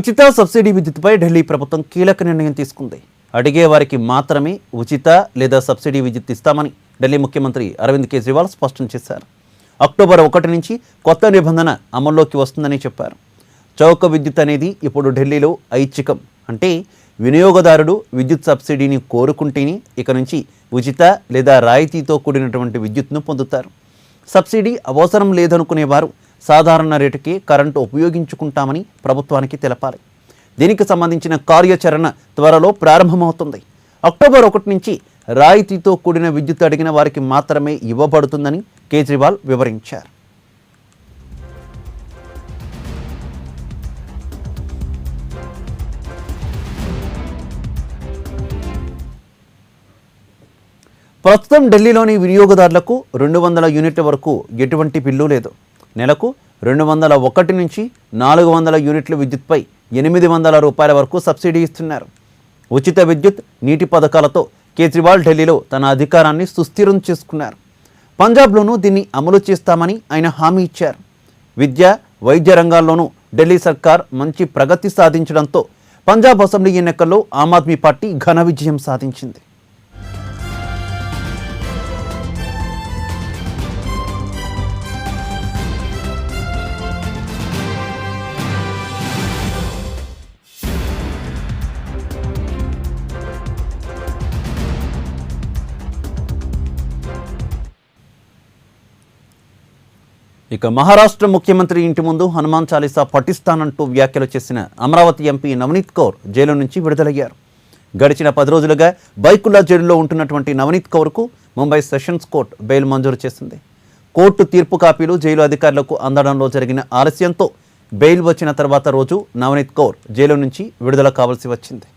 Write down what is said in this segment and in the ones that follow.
ఉచిత సబ్సిడీ విద్యుత్పై ఢిల్లీ ప్రభుత్వం కీలక నిర్ణయం తీసుకుంది. అడిగే వారికి మాత్రమే ఉచిత లేదా సబ్సిడీ విద్యుత్ ఇస్తామని ఢిల్లీ ముఖ్యమంత్రి అరవింద్ కేజ్రీవాల్ స్పష్టం చేశారు. అక్టోబర్ 1 నుంచి కొత్త నిబంధన అమల్లోకి వస్తుందని చెప్పారు. చౌక విద్యుత్ అనేది ఇప్పుడు ఢిల్లీలో ఐచ్ఛికం. అంటే వినియోగదారుడు విద్యుత్ సబ్సిడీని కోరుకుంటేనే ఇక నుంచి ఉచిత లేదా రాయితీతో కూడినటువంటి విద్యుత్ను పొందుతారు. సబ్సిడీ అవసరం లేదనుకునేవారు సాధారణ రేటుకే కరెంటు ఉపయోగించుకుంటామని ప్రభుత్వానికి తెలపాలి. దీనికి సంబంధించిన కార్యాచరణ త్వరలో ప్రారంభమవుతుంది. అక్టోబర్ 1 నుంచి రాయితీతో కూడిన విద్యుత్ అడిగిన వారికి మాత్రమే ఇవ్వబడుతుందని కేజ్రీవాల్ వివరించారు. ప్రస్తుతం ఢిల్లీలోని వినియోగదారులకు 200 యూనిట్ల వరకు ఎటువంటి బిల్లు లేదు. నెలకు 201 నుంచి 400 యూనిట్ల విద్యుత్పై 800 రూపాయల వరకు సబ్సిడీ ఇస్తున్నారు. ఉచిత విద్యుత్, నీటి పథకాలతో కేజ్రీవాల్ ఢిల్లీలో తన అధికారాన్ని సుస్థిరం చేసుకున్నారు. పంజాబ్లోనూ దీన్ని అమలు చేస్తామని ఆయన హామీ ఇచ్చారు. విద్య, వైద్య రంగాల్లోనూ ఢిల్లీ సర్కార్ మంచి ప్రగతి సాధించడంతో పంజాబ్ అసెంబ్లీ ఎన్నికల్లో ఆమ్ ఆద్మీ పార్టీ ఘన విజయం సాధించింది. ఇక మహారాష్ట్ర ముఖ్యమంత్రి ఇంటి ముందు హనుమాన్ చాలీసా పఠిస్తానంటూ వ్యాఖ్యలు చేసిన అమరావతి ఎంపీ నవనీత్ కౌర్ జైలు నుంచి విడుదలయ్యారు. గడిచిన 10 రోజులుగా బైకుల్లా జైలులో ఉంటున్నటువంటి నవనీత్ కౌర్కు ముంబై సెషన్స్ కోర్టు బెయిల్ మంజూరు చేసింది. కోర్టు తీర్పు కాపీలు జైలు అధికారులకు అందడంలో జరిగిన ఆలస్యంతో బెయిల్ వచ్చిన తర్వాత రోజు నవనీత్ కౌర్ జైలు నుంచి విడుదల కావాల్సి వచ్చింది.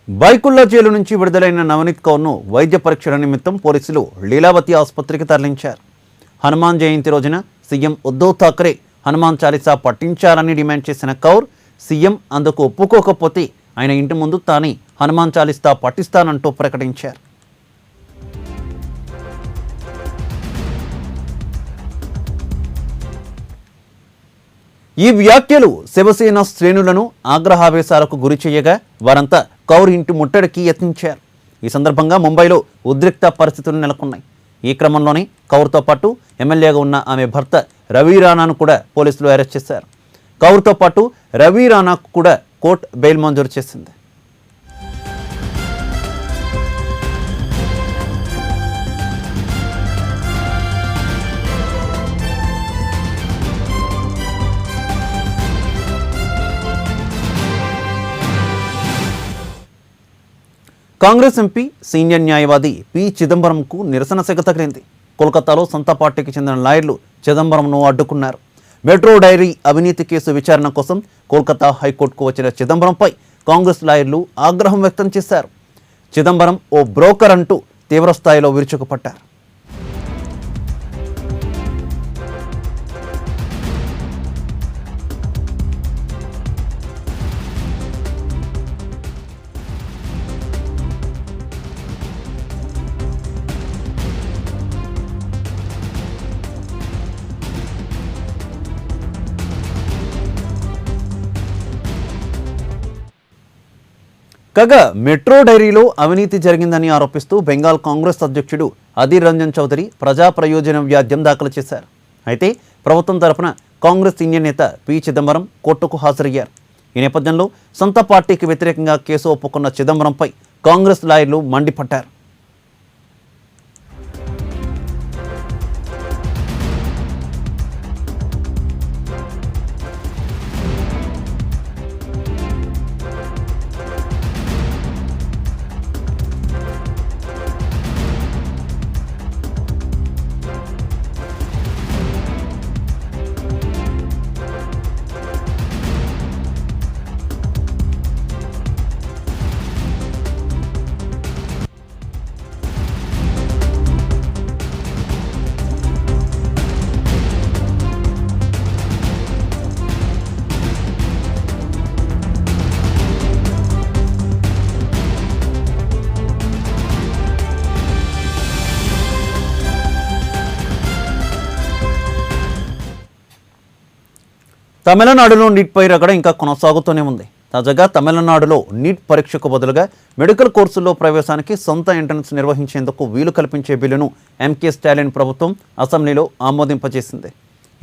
బైకుల్లా జైలు నుంచి విడుదలైన నవనీత్ కౌర్ను వైద్య పరీక్షల నిమిత్తం పోలీసులు లీలావతి ఆసుపత్రికి తరలించారు. హనుమాన్ జయంతి రోజున సీఎం ఉద్ధవ్ ఠాక్రే హనుమాన్ చాలీసా పఠించాలని డిమాండ్ చేసిన కౌర్ సీఎం అందుకు ఒప్పుకోకపోతే ఆయన ఇంటి ముందు తానే హనుమాన్ చాలీసా పఠిస్తానంటూ ప్రకటించారు. ఈ వ్యాఖ్యలు శివసేన శ్రేణులను ఆగ్రహావేశాలకు గురి చేయగా వారంతా కౌర్ ఇంటి ముట్టడికి యత్నించారు. ఈ సందర్భంగా ముంబైలో ఉద్రిక్త పరిస్థితులు నెలకొన్నాయి. ఈ క్రమంలోనే కౌర్తో పాటు ఎమ్మెల్యేగా ఉన్న ఆమె భర్త రవి రాణాను కూడా పోలీసులు అరెస్ట్ చేశారు. కౌర్తో పాటు రవి రాణాకు కూడా కోర్టు బెయిల్ మంజూరు చేసింది. కాంగ్రెస్ ఎంపీ సీనియర్ న్యాయవాది పి చిదంబరంకు నిరసన సెగ తగిలింది. కోల్కతాలో సొంత పార్టీకి చెందిన లాయర్లు చిదంబరంను అడ్డుకున్నారు. మెట్రో డైరీ అవినీతి కేసు విచారణ కోసం కోల్కతా హైకోర్టుకు వచ్చిన చిదంబరంపై కాంగ్రెస్ లాయర్లు ఆగ్రహం వ్యక్తం చేశారు. చిదంబరం ఓ బ్రోకర్ అంటూ తీవ్రస్థాయిలో విరుచుకుపడ్డారు. కాగా మెట్రో డైరీలో అవినీతి జరిగిందని ఆరోపిస్తూ బెంగాల్ కాంగ్రెస్ అధ్యక్షుడు అధీర్ రంజన్ చౌదరి ప్రజా ప్రయోజన వ్యాజ్యం దాఖలు చేశారు. అయితే ప్రభుత్వం తరపున కాంగ్రెస్ సీనియర్ నేత పి చిదంబరం కోర్టుకు హాజరయ్యారు. ఈ నేపథ్యంలో సొంత పార్టీకి వ్యతిరేకంగా కేసు ఒప్పుకున్న చిదంబరంపై కాంగ్రెస్ లాయర్లు మండిపడ్డారు. తమిళనాడులో నీట్పై రగడ ఇంకా కొనసాగుతూనే ఉంది. తాజాగా తమిళనాడులో నీట్ పరీక్షకు బదులుగా మెడికల్ కోర్సుల్లో ప్రవేశానికి సొంత ఎంట్రన్స్ నిర్వహించేందుకు వీలు కల్పించే బిల్లును ఎంకే స్టాలిన్ ప్రభుత్వం అసెంబ్లీలో ఆమోదింపజేసింది.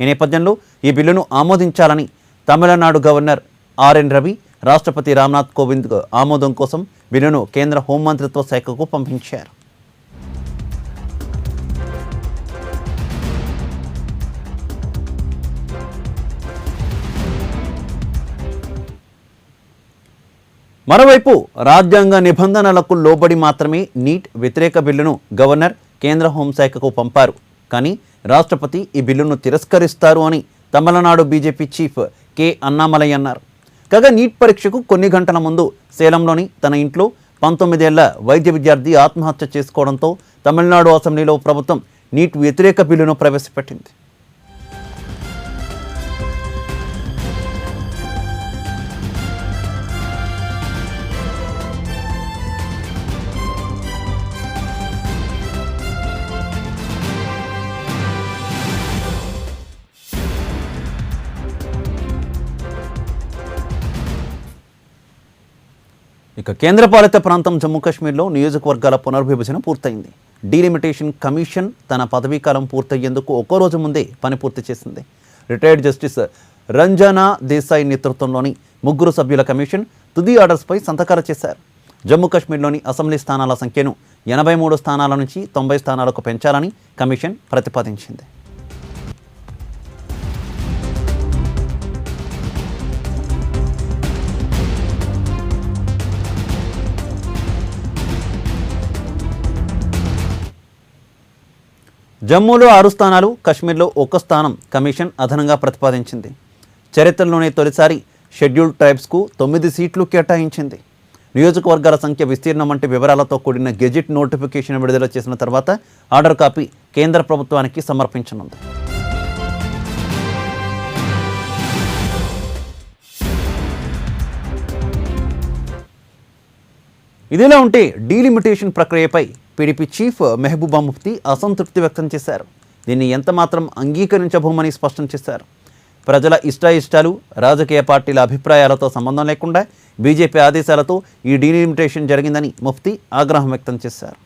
ఈ నేపథ్యంలో ఈ బిల్లును ఆమోదించాలని తమిళనాడు గవర్నర్ ఆర్ఎన్ రవి రాష్ట్రపతి రామ్నాథ్ కోవింద్ ఆమోదం కోసం బిల్లును కేంద్ర హోంమంత్రిత్వ శాఖకు పంపించారు. మరోవైపు రాజ్యాంగ నిబంధనలకు లోబడి మాత్రమే నీట్ వ్యతిరేక బిల్లును గవర్నర్ కేంద్ర హోంశాఖకు పంపారు. కానీ రాష్ట్రపతి ఈ బిల్లును తిరస్కరిస్తారు అని Tamil Nadu BJP chief K Annamalai అన్నారు. కాగా నీట్ పరీక్షకు కొన్ని గంటల ముందు సేలంలోని తన ఇంట్లో 19 ఏళ్ల వైద్య విద్యార్థి ఆత్మహత్య చేసుకోవడంతో తమిళనాడు అసెంబ్లీలో ప్రభుత్వం నీట్ వ్యతిరేక బిల్లును ప్రవేశపెట్టింది. ఇక కేంద్రపాలిత ప్రాంతం జమ్మూ కాశ్మీర్లో నియోజకవర్గాల పునర్విభజన పూర్తయింది. డీలిమిటేషన్ కమిషన్ తన పదవీకాలం పూర్తయ్యేందుకు ఒక్కో రోజు ముందే పని పూర్తి చేసింది. రిటైర్డ్ జస్టిస్ రంజనా దేశాయ్ నేతృత్వంలోని 3 సభ్యుల కమిషన్ తుది ఆర్డర్స్పై సంతకాలు చేశారు. జమ్మూ కాశ్మీర్లోని అసెంబ్లీ స్థానాల సంఖ్యను 83 స్థానాల నుంచి 90 స్థానాలకు పెంచాలని కమిషన్ ప్రతిపాదించింది. జమ్మూలో 6 స్థానాలు, కశ్మీర్లో 1 స్థానం కమిషన్ అదనంగా ప్రతిపాదించింది. చరిత్రలోనే తొలిసారి షెడ్యూల్డ్ ట్రైబ్స్కు 9 సీట్లు కేటాయించింది. నియోజకవర్గాల సంఖ్య, విస్తీర్ణం వంటి వివరాలతో కూడిన గెజిట్ నోటిఫికేషన్ విడుదల చేసిన తర్వాత ఆర్డర్ కాపీ కేంద్ర ప్రభుత్వానికి సమర్పించనుంది. ఇదిలా ఉంటే డీలిమిటేషన్ ప్రక్రియపై పీడీపీ చీఫ్ మెహబూబా ముఫ్తీ అసంతృప్తి వ్యక్తం చేశారు. దీన్ని ఎంతమాత్రం అంగీకరించబోమని స్పష్టం చేశారు. ప్రజల ఇష్టాయిష్టాలు, రాజకీయ పార్టీల అభిప్రాయాలతో సంబంధం లేకుండా బీజేపీ ఆదేశాలతో ఈ డీలిమిటేషన్ జరిగిందని ముఫ్తీ ఆగ్రహం వ్యక్తం చేశారు.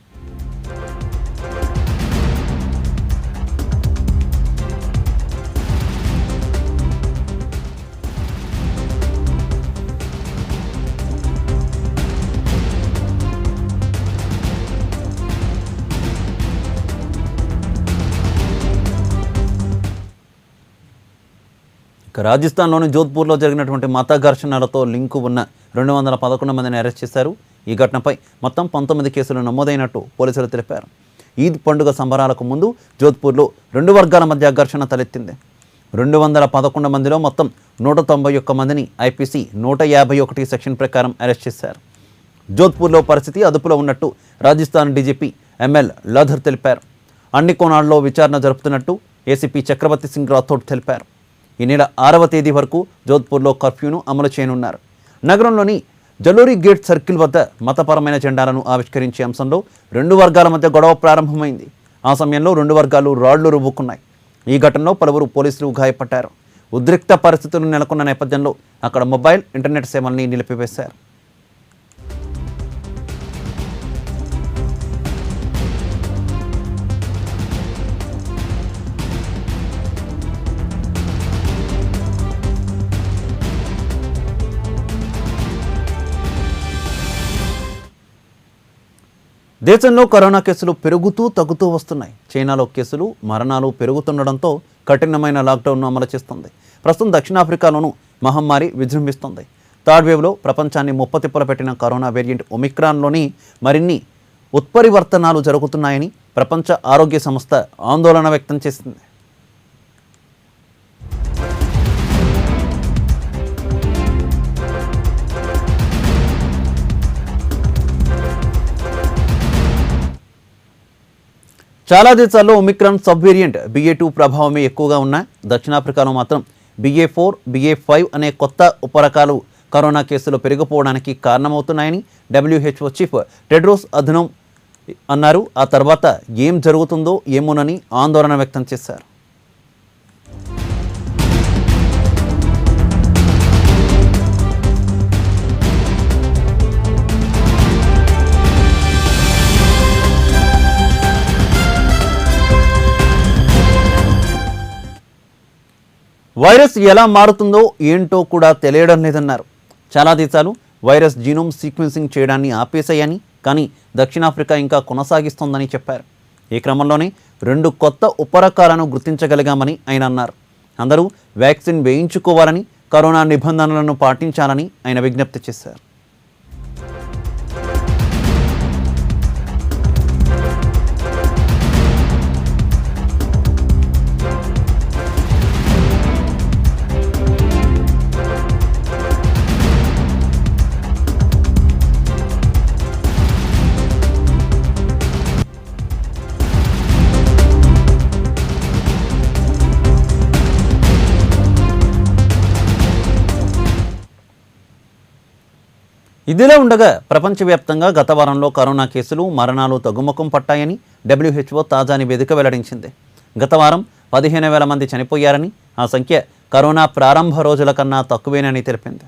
రాజస్థాన్లోని జోధ్పూర్లో జరిగినటువంటి మత ఘర్షణలతో లింకు ఉన్న 211 మందిని అరెస్ట్ చేశారు. ఈ ఘటనపై మొత్తం 19 కేసులు నమోదైనట్టు పోలీసులు తెలిపారు. ఈద్ పండుగ సంబరాలకు ముందు జోధ్పూర్లో 2 వర్గాల మధ్య ఘర్షణ తలెత్తింది. 211 మందిలో మొత్తం 191 మందిని ఐపీసీ 151 సెక్షన్ ప్రకారం అరెస్ట్ చేశారు. జోధ్పూర్లో పరిస్థితి అదుపులో ఉన్నట్టు రాజస్థాన్ డీజీపీ ఎంఎల్ లాథర్ తెలిపారు. అన్ని కోణాల్లో విచారణ జరుపుతున్నట్టు ఏసీపీ చక్రవర్తి సింగ్ రాథోడ్ తెలిపారు. ఈ నెల 6వ తేదీ వరకు జోధ్పూర్లో కర్ఫ్యూను అమలు చేయనున్నారు. నగరంలోని జలోరీ గేట్ సర్కిల్ వద్ద మతపరమైన జెండాలను ఆవిష్కరించే అంశంలో 2 వర్గాల మధ్య గొడవ ప్రారంభమైంది. ఆ సమయంలో 2 వర్గాలు రాళ్లు రువ్వుకున్నాయి. ఈ ఘటనలో పలువురు పోలీసులు గాయపడ్డారు. ఉద్రిక్త పరిస్థితులు నెలకొన్న నేపథ్యంలో అక్కడ మొబైల్, ఇంటర్నెట్ సేవల్ని నిలిపివేశారు. దేశంలో కరోనా కేసులు పెరుగుతూ తగ్గుతూ వస్తున్నాయి. చైనాలో కేసులు, మరణాలు పెరుగుతుండడంతో కఠినమైన లాక్డౌన్ను అమలు చేస్తుంది. ప్రస్తుతం దక్షిణాఫ్రికాలోనూ మహమ్మారి విజృంభిస్తుంది. థర్డ్ వేవ్లో ప్రపంచాన్ని ముప్పతిప్పలు పెట్టిన కరోనా వేరియంట్ ఒమిక్రాన్లోని మరిన్ని ఉత్పరివర్తనాలు జరుగుతున్నాయని ప్రపంచ ఆరోగ్య సంస్థ ఆందోళన వ్యక్తం చేసింది. చాలా దేశాల్లో ఒమిక్రాన్ సబ్ వేరియంట్ BA.2 ప్రభావమే ఎక్కువగా ఉన్న దక్షిణాఫ్రికాలో మాత్రం BA.4, BA.5 అనే కొత్త ఉపరకాలు కరోనా కేసులు పెరిగిపోవడానికి కారణమవుతున్నాయని WHO చీఫ్ టెడ్రోస్ అధనోమ్ అన్నారు. ఆ తర్వాత ఏం జరుగుతుందో ఏమోనని ఆందోళన వ్యక్తం చేశారు. వైరస్ ఎలా మారుతుందో ఏంటో కూడా తెలియడం లేదన్నారు. చాలా దేశాలు వైరస్ జీనోమ్ సీక్వెన్సింగ్ చేయడాన్ని ఆపేశాయని, కానీ దక్షిణాఫ్రికా ఇంకా కొనసాగిస్తోందని చెప్పారు. ఈ క్రమంలోనే 2 కొత్త ఉపరకాలను గుర్తించగలిగామని ఆయన అన్నారు. అందరూ వ్యాక్సిన్ వేయించుకోవాలని, కరోనా నిబంధనలను పాటించాలని ఆయన విజ్ఞప్తి చేశారు. ఇదిలా ఉండగా ప్రపంచవ్యాప్తంగా గత వారంలో కరోనా కేసులు, మరణాలు తగ్గుముఖం పట్టాయని WHO తాజా నివేదిక వెల్లడించింది. గత వారం 15,000 మంది చనిపోయారని, ఆ సంఖ్య కరోనా ప్రారంభ రోజుల కన్నా తక్కువేనని తెలిపింది.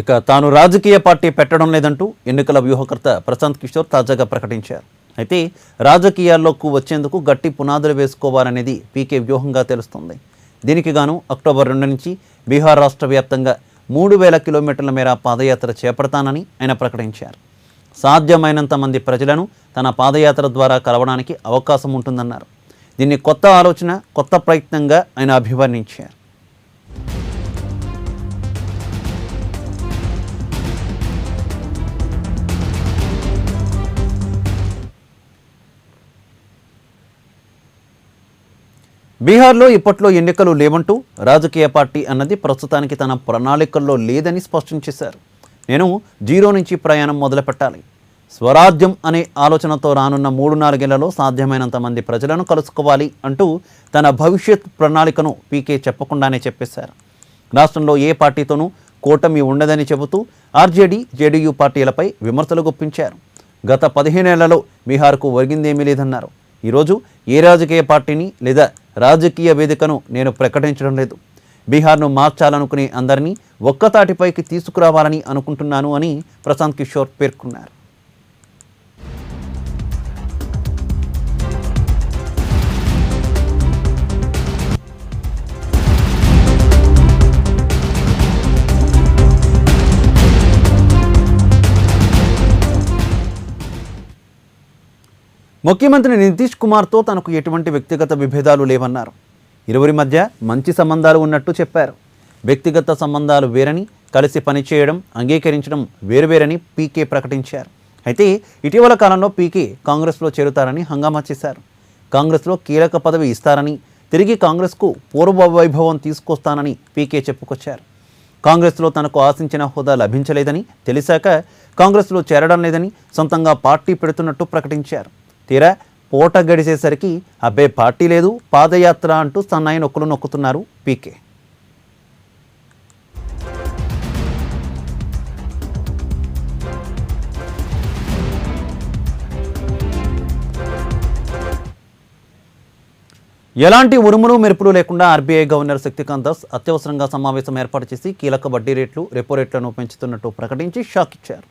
ఇక తాను రాజకీయ పార్టీ పెట్టడం లేదంటూ ఎన్నికల వ్యూహకర్త ప్రశాంత్ కిషోర్ తాజాగా ప్రకటించారు. అయితే రాజకీయాల్లోకి వచ్చేందుకు గట్టి పునాదులు వేసుకోవాలనేది పీకే వ్యూహంగా తెలుస్తుంది. దీనికి గాను అక్టోబర్ 2 నుంచి బీహార్ రాష్ట్ర వ్యాప్తంగా 3,000 కిలోమీటర్ల మేర పాదయాత్ర చేపడతానని ఆయన ప్రకటించారు. సాధ్యమైనంత మంది ప్రజలను తన పాదయాత్ర ద్వారా కలవడానికి అవకాశం ఉంటుందన్నారు. దీన్ని కొత్త ఆలోచన, కొత్త ప్రయత్నంగా ఆయన అభివర్ణించారు. బీహార్లో ఇప్పట్లో ఎన్నికలు లేవంటూ రాజకీయ పార్టీ అన్నది ప్రస్తుతానికి తన ప్రణాళికల్లో లేదని స్పష్టం చేశారు. నేను 0 నుంచి ప్రయాణం మొదలుపెట్టాలి. స్వరాజ్యం అనే ఆలోచనతో రానున్న 3-4 ఏళ్లలో సాధ్యమైనంత మంది ప్రజలను కలుసుకోవాలి అంటూ తన భవిష్యత్ ప్రణాళికను పీకే చెప్పకుండానే చెప్పేశారు. రాష్ట్రంలో ఏ పార్టీతోనూ కూటమి ఉండదని చెబుతూ ఆర్జేడీ, జేడీయూ పార్టీలపై విమర్శలు గుప్పించారు. గత 15 ఏళ్లలో బీహార్కు ఒరిగిందేమీ లేదన్నారు. ఈరోజు ఏ రాజకీయ పార్టీని లేదా రాజకీయ వేదికను నేను ప్రకటించడం లేదు. బీహార్ను మార్చాలనుకునే అందరినీ ఒక్కతాటిపైకి తీసుకురావాలని అనుకుంటున్నాను అని ప్రశాంత్ కిషోర్ పేర్కొన్నారు. ముఖ్యమంత్రి నితీష్ కుమార్తో తనకు ఎటువంటి వ్యక్తిగత విభేదాలు లేవన్నారు. ఇరువురి మధ్య మంచి సంబంధాలు ఉన్నట్టు చెప్పారు. వ్యక్తిగత సంబంధాలు వేరని, కలిసి పనిచేయడం, అంగీకరించడం వేరువేరని పీకే ప్రకటించారు. అయితే ఇటీవల కాలంలో పీకే కాంగ్రెస్లో చేరుతారని హంగామా చేశారు. కాంగ్రెస్లో కీలక పదవి ఇస్తారని, తిరిగి కాంగ్రెస్కు పూర్వ వైభవం తీసుకొస్తానని పీకే చెప్పుకొచ్చారు. కాంగ్రెస్లో తనకు ఆశించిన హోదా లభించలేదని తెలిసాక కాంగ్రెస్లో చేరడం లేదని సొంతంగా పార్టీ పెడుతున్నట్టు ప్రకటించారు. తీరా పూట గడిచేసరికి అబ్బే పార్టీ లేదు, పాదయాత్ర అంటూ సన్నాయి నొక్కులు నొక్కుతున్నారు పీకే. ఎలాంటి ఉరుములు మెరుపులు లేకుండా ఆర్బీఐ గవర్నర్ శక్తికాంత్ దాస్ అత్యవసరంగా సమావేశం ఏర్పాటు చేసి కీలక వడ్డీ రేట్లు, రెపో రేట్లను పెంచుతున్నట్టు ప్రకటించి షాక్ ఇచ్చారు.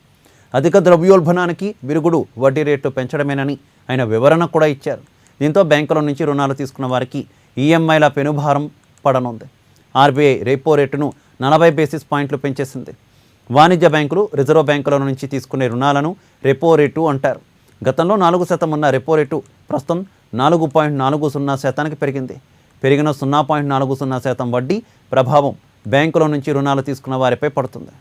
అధిక ద్రవ్యోల్బణానికి విరుగుడు వడ్డీ రేట్లు పెంచడమేనని ఆయన వివరణ కూడా ఇచ్చారు. దీంతో బ్యాంకుల నుంచి రుణాలు తీసుకున్న వారికి ఈఎంఐల పెనుభారం పడనుంది. ఆర్బీఐ రెపో రేటును 40 బేసిస్ పాయింట్లు పెంచేసింది. వాణిజ్య బ్యాంకులు, రిజర్వ్ బ్యాంకుల నుంచి తీసుకునే రుణాలను రెపో రేటు అంటారు. గతంలో 4% ఉన్న రెపో రేటు ప్రస్తుతం 4.40% పెరిగింది. పెరిగిన 0.40% వడ్డీ ప్రభావం బ్యాంకుల నుంచి రుణాలు తీసుకున్న వారిపై పడుతుంది.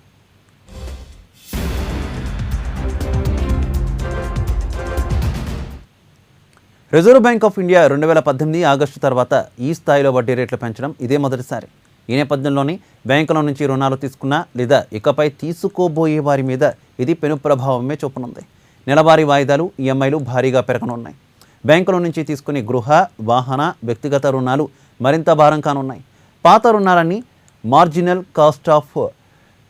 Reserve bank of India 2018 August తర్వాత ఈ స్థాయిలో వడ్డీ రేట్లు పెంచడం ఇదే మొదటిసారి. ఈ నేపథ్యంలోనే బ్యాంకుల నుంచి రుణాలు తీసుకున్నా లేదా ఇకపై తీసుకోబోయే వారి మీద ఇది పెను ప్రభావమే చూపనుంది. నెలవారీ వాయిదాలు, ఈఎంఐలు భారీగా పెరగనున్నాయి. బ్యాంకుల నుంచి తీసుకునే గృహ, వాహన, వ్యక్తిగత రుణాలు మరింత భారం కానున్నాయి. పాత రుణాలన్నీ marginal cost of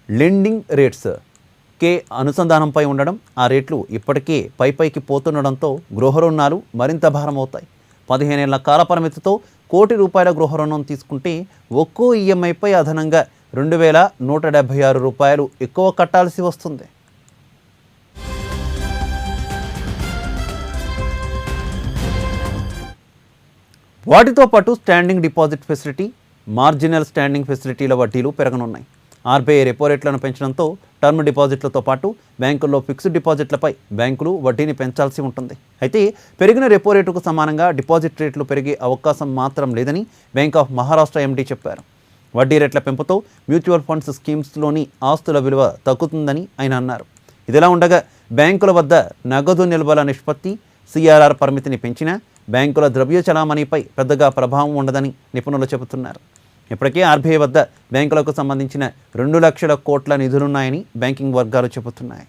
lending rates కే అనుసంధానంపై ఉండడం, ఆ రేట్లు ఇప్పటికే పైకి పోతుండడంతో గృహ రుణాలు మరింత భారం అవుతాయి. 15 ఏళ్ల కాల పరిమితితో ₹1,00,00,000 గృహ రుణం తీసుకుంటే ఒక్కో ఈఎంఐపై అదనంగా ₹2,176 ఎక్కువ కట్టాల్సి వస్తుంది. వాటితో పాటు standing deposit facility, marginal standing ఫెసిలిటీల వడ్డీలు పెరగనున్నాయి. ఆర్బీఐ రెపో రేట్లను పెంచడంతో టర్మ్ డిపాజిట్లతో పాటు బ్యాంకుల్లో ఫిక్స్డ్ డిపాజిట్లపై బ్యాంకులు వడ్డీని పెంచాల్సి ఉంటుంది. అయితే పెరిగిన రెపో రేటుకు సమానంగా డిపాజిట్ రేట్లు పెరిగే అవకాశం మాత్రం లేదని బ్యాంక్ ఆఫ్ మహారాష్ట్ర ఎండీ చెప్పారు. వడ్డీ రేట్ల పెంపుతో మ్యూచువల్ ఫండ్స్ స్కీమ్స్లోని ఆస్తుల విలువ తగ్గుతుందని ఆయన అన్నారు. ఇదిలా ఉండగా బ్యాంకుల వద్ద నగదు నిల్వల నిష్పత్తి, సిఆర్ఆర్ పరిమితిని పెంచినా బ్యాంకుల ద్రవ్య చలామణిపై పెద్దగా ప్రభావం ఉండదని నిపుణులు చెబుతున్నారు. ఇప్పటికే ఆర్బీఐ వద్ద బ్యాంకులకు సంబంధించిన 2 లక్షల కోట్ల నిధులున్నాయని బ్యాంకింగ్ వర్గాలు చెబుతున్నాయి.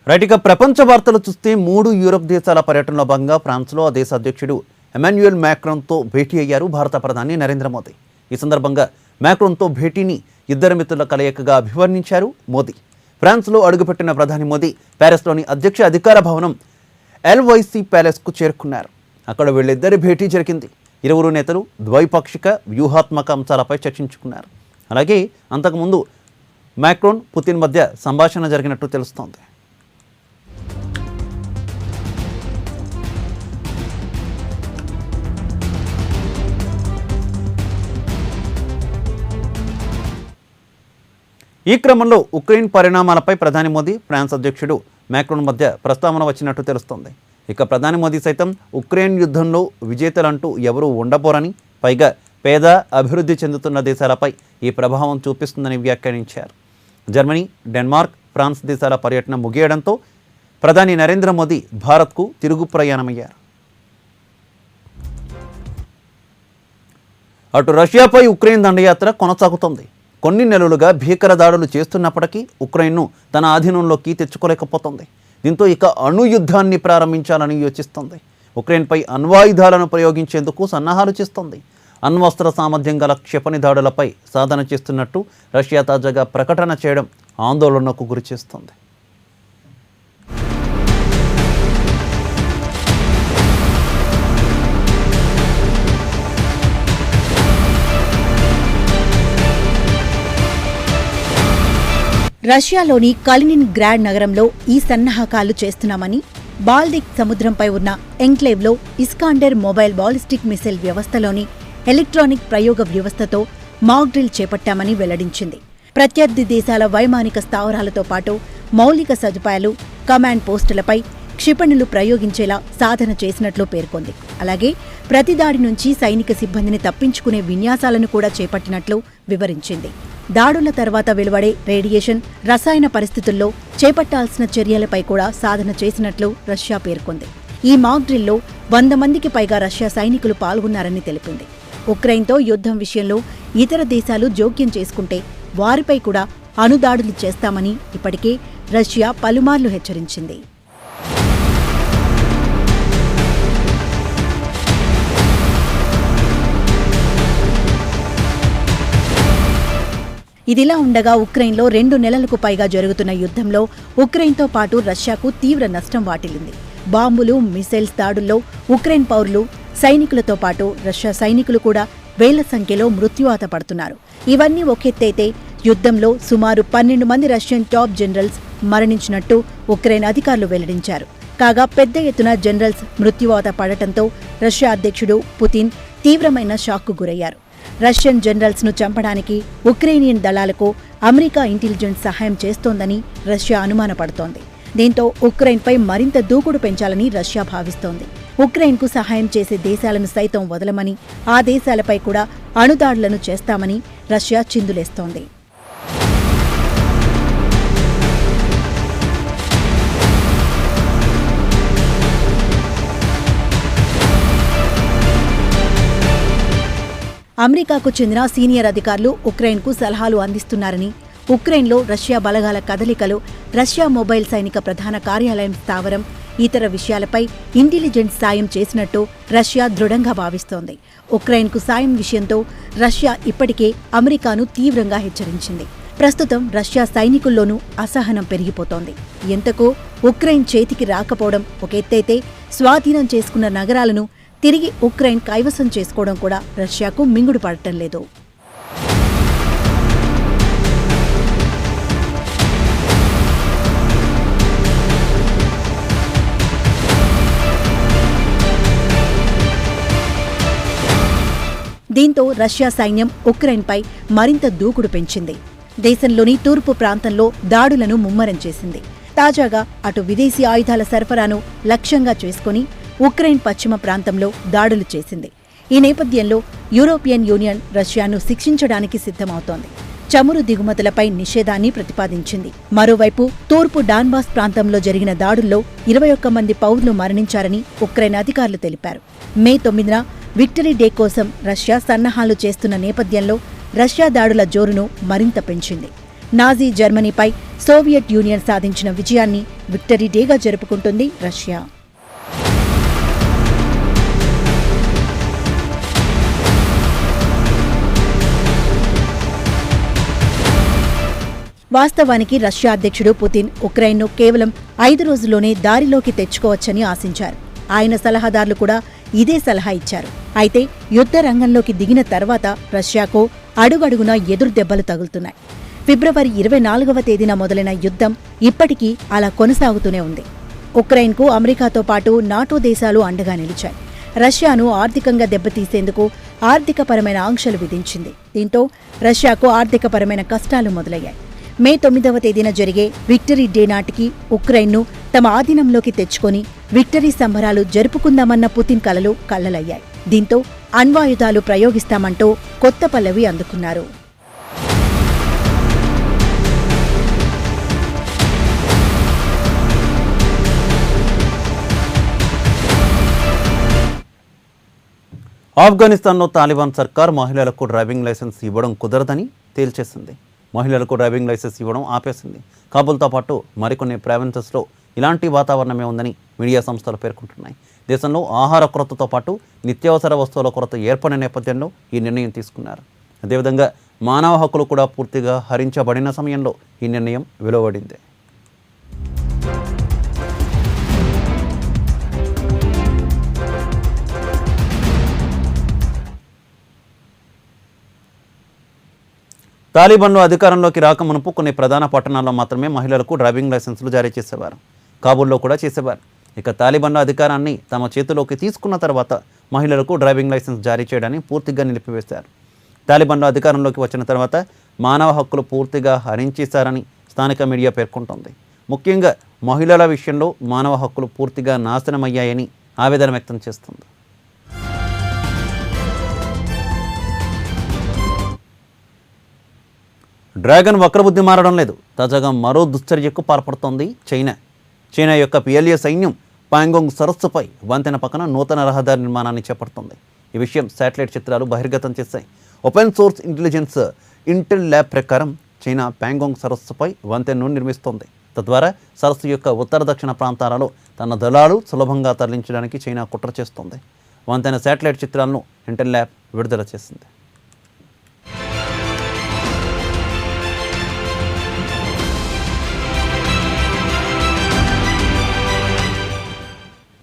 రైట్, ఇక ప్రపంచ వార్తలు చూస్తే 3 యూరప్ దేశాల పర్యటనలో భాగంగా ఫ్రాన్స్లో ఆ దేశ అధ్యక్షుడు ఎమాన్యుయల్ మ్యాక్రాన్తో భేటీ అయ్యారు భారత ప్రధాని నరేంద్ర మోదీ. ఈ సందర్భంగా మ్యాక్రాన్తో భేటీని ఇద్దరు మిత్రుల కలయికగా అభివర్ణించారు మోదీ. ఫ్రాన్స్లో అడుగుపెట్టిన ప్రధాని మోదీ ప్యారిస్లోని అధ్యక్ష అధికార భవనం ఎల్వైసీ ప్యాలెస్కు చేరుకున్నారు. అక్కడ వీళ్ళిద్దరి భేటీ జరిగింది. ఇరువురు నేతలు ద్వైపాక్షిక వ్యూహాత్మక అంశాలపై చర్చించుకున్నారు. అలాగే అంతకుముందు మ్యాక్రాన్, పుతిన్ మధ్య సంభాషణ జరిగినట్టు తెలుస్తోంది. ఈ క్రమంలో ఉక్రెయిన్ పరిణామాలపై ప్రధాని మోదీ, ఫ్రాన్స్ అధ్యక్షుడు మ్యాక్రాన్ మధ్య ప్రస్తావన వచ్చినట్టు తెలుస్తోంది. ఇక ప్రధాని మోదీ సైతం ఉక్రెయిన్ యుద్ధంలో విజేతలంటూ ఎవరూ ఉండబోరని, పైగా పేద, అభివృద్ధి చెందుతున్న దేశాలపై ఈ ప్రభావం చూపిస్తుందని వ్యాఖ్యానించారు. జర్మనీ, డెన్మార్క్, ఫ్రాన్స్ దేశాల పర్యటన ముగియడంతో ప్రధాని నరేంద్ర మోదీ భారత్కు తిరుగు ప్రయాణమయ్యారు. అటు రష్యాపై ఉక్రెయిన్ దండయాత్ర కొనసాగుతోంది. కొన్ని నెలలుగా భీకర దాడులు చేస్తున్నప్పటికీ ఉక్రెయిన్ను తన ఆధీనంలోకి తెచ్చుకోలేకపోతుంది. దీంతో ఇక అణు యుద్ధాన్ని ప్రారంభించాలని యోచిస్తోంది. ఉక్రెయిన్పై అణ్వాయుధాలను ప్రయోగించేందుకు సన్నాహాలు చేస్తోంది. అణ్వస్త్ర సామర్థ్యం గల క్షిపణి దాడులపై సాధన చేస్తున్నట్టు రష్యా తాజాగా ప్రకటన చేయడం ఆందోళనకు గురిచేస్తోంది. రష్యాలోని కలినిన్ గ్రాడ్ నగరంలో ఈ సన్నాహకాలు చేస్తున్నామని, బాల్టిక్ సముద్రంపై ఉన్న ఎంక్లేవ్లో ఇస్కాండర్ మొబైల్ బాలిస్టిక్ మిసైల్ వ్యవస్థలోని ఎలక్ట్రానిక్ ప్రయోగ వ్యవస్థతో మాక్ డ్రిల్ చేపట్టామని వెల్లడించింది. ప్రత్యర్థి దేశాల వైమానిక స్థావరాలతో పాటు మౌలిక సదుపాయాలు, కమాండ్ పోస్టులపై క్షిపణులు ప్రయోగించేలా సాధన చేసినట్లు పేర్కొంది. అలాగే ప్రతిదాడి నుంచి సైనిక సిబ్బందిని తప్పించుకునే విన్యాసాలను కూడా చేపట్టినట్లు వివరించింది. దాడుల తర్వాత వెలువడే రేడియేషన్, రసాయన పరిస్థితుల్లో చేపట్టాల్సిన చర్యలపై కూడా సాధన చేసినట్లు రష్యా పేర్కొంది. ఈ మాక్ డ్రిల్లో 100 మందికి పైగా రష్యా సైనికులు పాల్గొన్నారని తెలిపింది. ఉక్రెయిన్తో యుద్ధం విషయంలో ఇతర దేశాలు జోక్యం చేసుకుంటే వారిపై కూడా అణుదాడులు చేస్తామని ఇప్పటికే రష్యా పలుమార్లు హెచ్చరించింది. ఇదిలా ఉండగా ఉక్రెయిన్లో 2 నెలలకు పైగా జరుగుతున్న యుద్ధంలో ఉక్రెయిన్తో పాటు రష్యాకు తీవ్ర నష్టం వాటిల్లింది. బాంబులు, మిసైల్స్ దాడుల్లో ఉక్రెయిన్ పౌరులు, సైనికులతో పాటు రష్యా సైనికులు కూడా వేల సంఖ్యలో మృత్యువాత పడుతున్నారు. ఇవన్నీ ఒకెత్తైతే యుద్ధంలో సుమారు 12 మంది రష్యన్ టాప్ జనరల్స్ మరణించినట్టు ఉక్రెయిన్ అధికారులు వెల్లడించారు. కాగా పెద్ద ఎత్తున జనరల్స్ మృత్యువాత పడటంతో రష్యా అధ్యక్షుడు పుతిన్ తీవ్రమైన షాక్కు గురయ్యారు. రష్యన్ జనరల్స్ ను చంపడానికి ఉక్రెయినియన్ దళాలకు అమెరికా ఇంటెలిజెన్స్ సహాయం చేస్తోందని రష్యా అనుమానపడుతోంది. దీంతో ఉక్రెయిన్పై మరింత దూకుడు పెంచాలని రష్యా భావిస్తోంది. ఉక్రెయిన్కు సహాయం చేసే దేశాలను సైతం వదలమని, ఆ దేశాలపై కూడా అణుదాడులను చేస్తామని రష్యా చిందులేస్తోంది. అమెరికాకు చెందిన సీనియర్ అధికారులు ఉక్రెయిన్కు సలహాలు అందిస్తున్నారని, ఉక్రెయిన్లో రష్యా బలగాల కదలికలు, రష్యా మొబైల్ సైనిక ప్రధాన కార్యాలయం స్థావరం, ఇతర విషయాలపై ఇంటెలిజెన్స్ సాయం చేసినట్టు రష్యా దృఢంగా భావిస్తోంది. ఉక్రెయిన్కు సాయం విషయంతో రష్యా ఇప్పటికే అమెరికాను తీవ్రంగా హెచ్చరించింది. ప్రస్తుతం రష్యా సైనికుల్లోనూ అసహనం పెరిగిపోతోంది. ఎంతకో ఉక్రెయిన్ చేతికి రాకపోవడం ఒక ఎత్తైతే, స్వాధీనం చేసుకున్న నగరాలను తిరిగి ఉక్రెయిన్ కైవసం చేసుకోవడం కూడా రష్యాకు మింగుడు పడటం లేదు. దీంతో రష్యా సైన్యం ఉక్రెయిన్పై మరింత దూకుడు పెంచింది. దేశంలోని తూర్పు ప్రాంతంలో దాడులను ముమ్మరం చేసింది. తాజాగా అటు విదేశీ ఆయుధాల సరఫరాను లక్ష్యంగా చేసుకుని ఉక్రెయిన్ పశ్చిమ ప్రాంతంలో దాడులు చేసింది. ఈ నేపథ్యంలో యూరోపియన్ యూనియన్ రష్యాను శిక్షించడానికి సిద్ధమవుతోంది. చమురు దిగుమతులపై నిషేధాన్ని ప్రతిపాదించింది. మరోవైపు తూర్పు డాన్బాస్ ప్రాంతంలో జరిగిన దాడుల్లో 21 మంది పౌరులు మరణించారని ఉక్రెయిన్ అధికారులు తెలిపారు. మే 9న విక్టరీ డే కోసం రష్యా సన్నాహాలు చేస్తున్న నేపథ్యంలో రష్యా దాడుల జోరును మరింత పెంచింది. నాజీ జర్మనీపై సోవియట్ యూనియన్ సాధించిన విజయాన్ని విక్టరీ డేగా జరుపుకుంటుంది రష్యా. వాస్తవానికి రష్యా అధ్యక్షుడు పుతిన్ ఉక్రెయిన్ను కేవలం 5 రోజుల్లోనే దారిలోకి తెచ్చుకోవచ్చని ఆశించారు. ఆయన సలహాదారులు కూడా ఇదే సలహా ఇచ్చారు. అయితే యుద్ధ రంగంలోకి దిగిన తర్వాత రష్యాకు అడుగడుగునా ఎదురుదెబ్బలు తగులుతున్నాయి. ఫిబ్రవరి 24వ తేదీన మొదలైన యుద్ధం ఇప్పటికీ అలా కొనసాగుతూనే ఉంది. ఉక్రెయిన్కు అమెరికాతో పాటు నాటో దేశాలు అండగా నిలిచాయి. రష్యాను ఆర్థికంగా దెబ్బతీసేందుకు ఆర్థికపరమైన ఆంక్షలు విధించింది. దీంతో రష్యాకు ఆర్థికపరమైన కష్టాలు మొదలయ్యాయి. మే 9వ తేదీన జరిగే విక్టరీ డే నాటికి ఉక్రెయిన్ను తమ ఆధీనంలోకి తెచ్చుకొని విక్టరీ సంబరాలు జరుపుకుందామన్న పుతిన్ కలలు కళ్లలయ్యాయి. దీంతో అణ్వాయుధాలు ప్రయోగిస్తామంటూ కొత్త పల్లవి అందుకున్నారు. ఆఫ్ఘనిస్తాన్లో తాలిబాన్ సర్కార్ మహిళలకు డ్రైవింగ్ లైసెన్స్ ఇవ్వడం కుదరదని తేల్చేసింది. మహిళలకు డ్రైవింగ్ లైసెన్స్ ఇవ్వడం ఆపేసింది. కాబూల్తో పాటు మరికొన్ని ప్రావిన్సెస్లో ఇలాంటి వాతావరణమే ఉందని మీడియా సంస్థలు పేర్కొంటున్నాయి. దేశంలో ఆహార కొరతతో పాటు నిత్యావసర వస్తువుల కొరత ఏర్పడిన నేపథ్యంలో ఈ నిర్ణయం తీసుకున్నారు. అదేవిధంగా మానవ హక్కులు కూడా పూర్తిగా హరించబడిన సమయంలో ఈ నిర్ణయం వెలువడింది. తాలిబాన్లు అధికారంలోకి రాకమునుపు కొన్ని ప్రధాన పట్టణాల్లో మాత్రమే మహిళలకు డ్రైవింగ్ లైసెన్సులు జారీ చేసేవారు. కాబూల్లో కూడా చేసేవారు. ఇక తాలిబాన్ల అధికారాన్ని తమ చేతిలోకి తీసుకున్న తర్వాత మహిళలకు డ్రైవింగ్ లైసెన్స్ జారీ చేయడాన్ని పూర్తిగా నిలిపివేశారు. తాలిబాన్లు అధికారంలోకి వచ్చిన తర్వాత మానవ హక్కులు పూర్తిగా హరించేశారని స్థానిక మీడియా పేర్కొంటోంది. ముఖ్యంగా మహిళల విషయంలో మానవ హక్కులు పూర్తిగా నాశనమయ్యాయని ఆవేదన వ్యక్తం చేస్తుంది. డ్రాగన్ వక్రబుద్ధి మారడం లేదు. తాజాగా మరో దుశ్చర్యకు పాల్పడుతోంది చైనా. చైనా యొక్క పిఎల్ఏ సైన్యం పాంగోంగ్ సరస్సుపై వంతెన పక్కన నూతన రహదారి నిర్మాణాన్ని చేపడుతోంది. ఈ విషయం శాటిలైట్ చిత్రాలు బహిర్గతం చేశాయి. Open source intelligence Intel lab ప్రకారం చైనా పాంగోంగ్ సరస్సుపై వంతెనను నిర్మిస్తోంది. తద్వారా సరస్సు యొక్క ఉత్తర దక్షిణ ప్రాంతాలలో తన దళాలు సులభంగా తరలించడానికి చైనా కుట్ర చేస్తోంది. వంతెన శాటిలైట్ చిత్రాలను ఇంటెల్ ల్యాబ్ విడుదల చేసింది.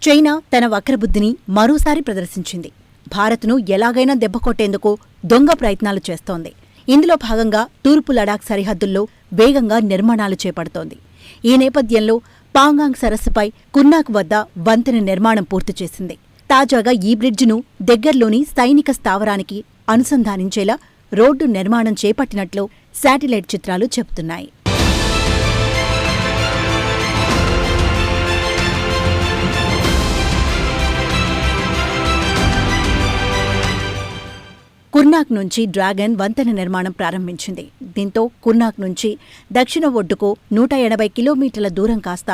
చైనా తన వక్రబుద్ధిని మరోసారి ప్రదర్శించింది. భారత్ను ఎలాగైనా దెబ్బకొట్టేందుకు దొంగ ప్రయత్నాలు చేస్తోంది. ఇందులో భాగంగా తూర్పు లడాక్ సరిహద్దుల్లో వేగంగా నిర్మాణాలు చేపడుతోంది. ఈ నేపథ్యంలో పాంగాంగ్ సరస్సుపై కున్నాక్ వద్ద వంతెన నిర్మాణం పూర్తి చేసింది. తాజాగా ఈ బ్రిడ్జిను దగ్గర్లోని సైనిక స్థావరానికి అనుసంధానించేలా రోడ్డు నిర్మాణం చేపట్టినట్లు శాటిలైట్ చిత్రాలు చెబుతున్నాయి. కుర్నాక్ నుంచి డ్రాగన్ వంతెన నిర్మాణం ప్రారంభించింది. దీంతో కుర్నాక్ నుంచి దక్షిణ ఒడ్డుకు 180 కిలోమీటర్ల దూరం కాస్త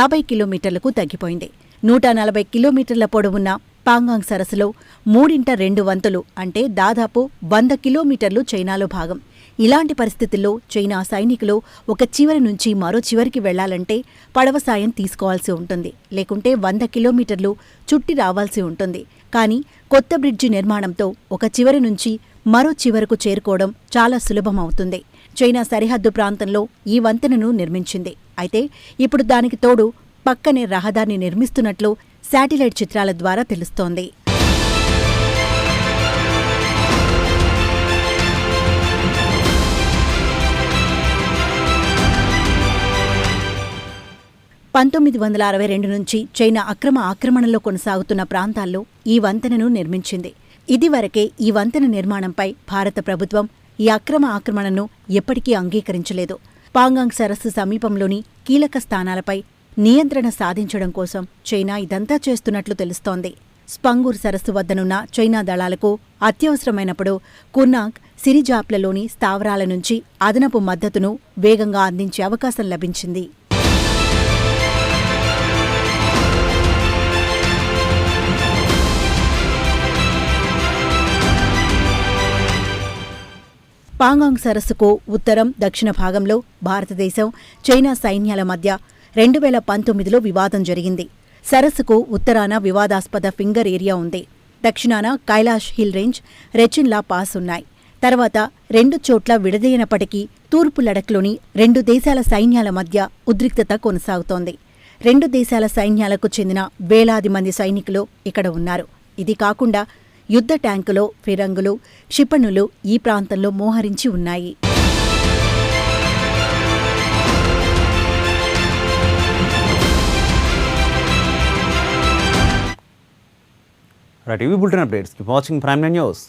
50 కిలోమీటర్లకు తగ్గిపోయింది. 140 కిలోమీటర్ల పొడవున్న పాంగాంగ్ సరస్సులో 2/3 వంతులు అంటే దాదాపు 100 కిలోమీటర్లు చైనాలో భాగం. ఇలాంటి పరిస్థితుల్లో చైనా సైనికులు ఒక చివరి నుంచి మరో చివరికి వెళ్లాలంటే పడవ సాయం తీసుకోవాల్సి ఉంటుంది. లేకుంటే 100 కిలోమీటర్లు చుట్టి రావాల్సి ఉంటుంది. కానీ కొత్త బ్రిడ్జి నిర్మాణంతో ఒక చివరి నుంచి మరో చివరకు చేరుకోవడం చాలా సులభమవుతుంది. చైనా సరిహద్దు ప్రాంతంలో ఈ వంతెనను నిర్మించింది. అయితే ఇప్పుడు దానికి తోడు పక్కనే రహదారిని నిర్మిస్తున్నట్లు శాటిలైట్ చిత్రాల ద్వారా తెలుస్తోంది. పంతొమ్మిది 1962 నుంచి చైనా అక్రమ ఆక్రమణలో కొనసాగుతున్న ప్రాంతాల్లో ఈ వంతెనను నిర్మించింది. ఇదివరకే ఈ వంతెన నిర్మాణంపై భారత ప్రభుత్వం ఈ అక్రమ ఆక్రమణను ఎప్పటికీ అంగీకరించలేదు. పాంగాంగ్ సరస్సు సమీపంలోని కీలక స్థానాలపై నియంత్రణ సాధించడం కోసం చైనా ఇదంతా చేస్తున్నట్లు తెలుస్తోంది. స్పంగూర్ సరస్సు వద్దనున్న చైనా దళాలకు అత్యవసరమైనప్పుడు కున్నాక్, సిరిజాప్లలోని స్థావరాల నుంచి అదనపు మద్దతును వేగంగా అందించే అవకాశం లభించింది. పాంగాంగ్ సరస్సుకు ఉత్తరం, దక్షిణ భాగంలో భారతదేశం, చైనా సైన్యాల మధ్య 2019లో వివాదం జరిగింది. సరస్సుకు ఉత్తరాన వివాదాస్పద ఫింగర్ ఏరియా ఉంది. దక్షిణాన కైలాష్ హిల్ రేంజ్, రెచిన్లా పాస్ ఉన్నాయి. తర్వాత 2 చోట్ల విడదీయనప్పటికీ తూర్పు లడఖ్లోని 2 దేశాల సైన్యాల మధ్య ఉద్రిక్తత కొనసాగుతోంది. 2 దేశాల సైన్యాలకు చెందిన వేలాది మంది సైనికులు ఇక్కడ ఉన్నారు. ఇది కాకుండా యుద్ధ ట్యాంకులు, ఫిరంగులు, క్షిపణులు ఈ ప్రాంతంలో మోహరించి ఉన్నాయి. TV bulletin updates. Keep watching Prime nine news.